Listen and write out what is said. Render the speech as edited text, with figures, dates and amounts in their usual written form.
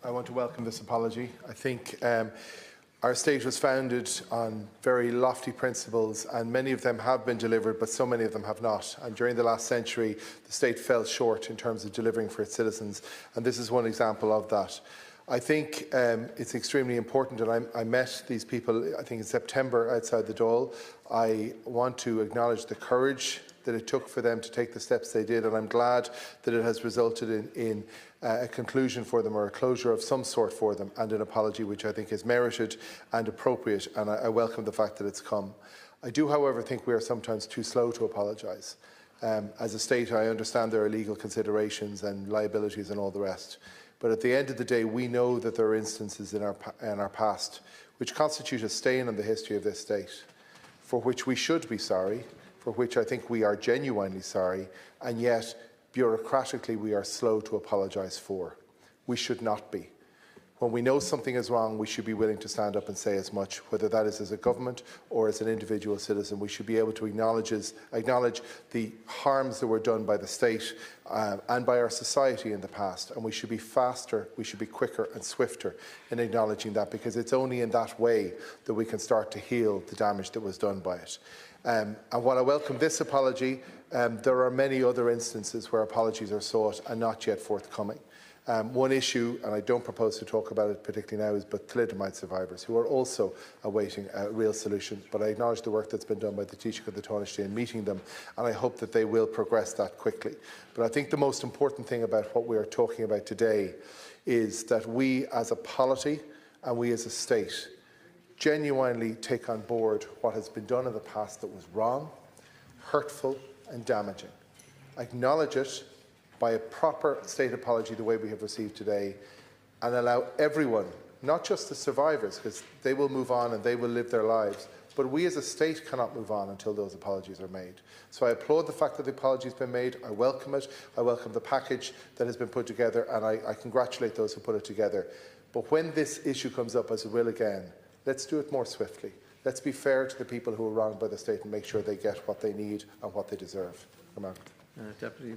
I want to welcome this apology. I think our state was founded on very lofty principles, and many of them have been delivered, but so many of them have not. And during the last century, the state fell short in terms of delivering for its citizens, and this is one example of that. I think it's extremely important, and I met these people, I think in September, outside the Dáil. I want to acknowledge the courage that it took for them to take the steps they did, and I'm glad that it has resulted in a conclusion for them, or a closure of some sort for them, and an apology which I think is merited and appropriate, and I welcome the fact that it's come. I do, however, think we are sometimes too slow to apologise. As a state, I understand there are legal considerations and liabilities and all the rest, but at the end of the day, we know that there are instances in our past which constitute a stain on the history of this state, for which we should be sorry, for which I think we are genuinely sorry, and yet bureaucratically we are slow to apologise for. We should not be. When we know something is wrong, we should be willing to stand up and say as much, whether that is as a government or as an individual citizen. We should be able to acknowledge the harms that were done by the state and by our society in the past, and we should be faster, we should be quicker and swifter in acknowledging that, because it's only in that way that we can start to heal the damage that was done by it. And while I welcome this apology, there are many other instances where apologies are sought and not yet forthcoming. One issue, and I don't propose to talk about it particularly now, is but thalidomide survivors, who are also awaiting a real solution. But I acknowledge the work that's been done by the Taoiseach of the Taoiseach in meeting them, and I hope that they will progress that quickly. But I think the most important thing about what we are talking about today is that we as a polity and we as a state genuinely take on board what has been done in the past that was wrong, hurtful and damaging. Acknowledge it by a proper state apology the way we have received today, and allow everyone, not just the survivors, because they will move on and they will live their lives, but we as a state cannot move on until those apologies are made. So I applaud the fact that the apology has been made. I welcome it. I welcome the package that has been put together, and I congratulate those who put it together. But when this issue comes up, as it will again, let's do it more swiftly. Let's be fair to the people who are wronged by the state and make sure they get what they need and what they deserve. Deputy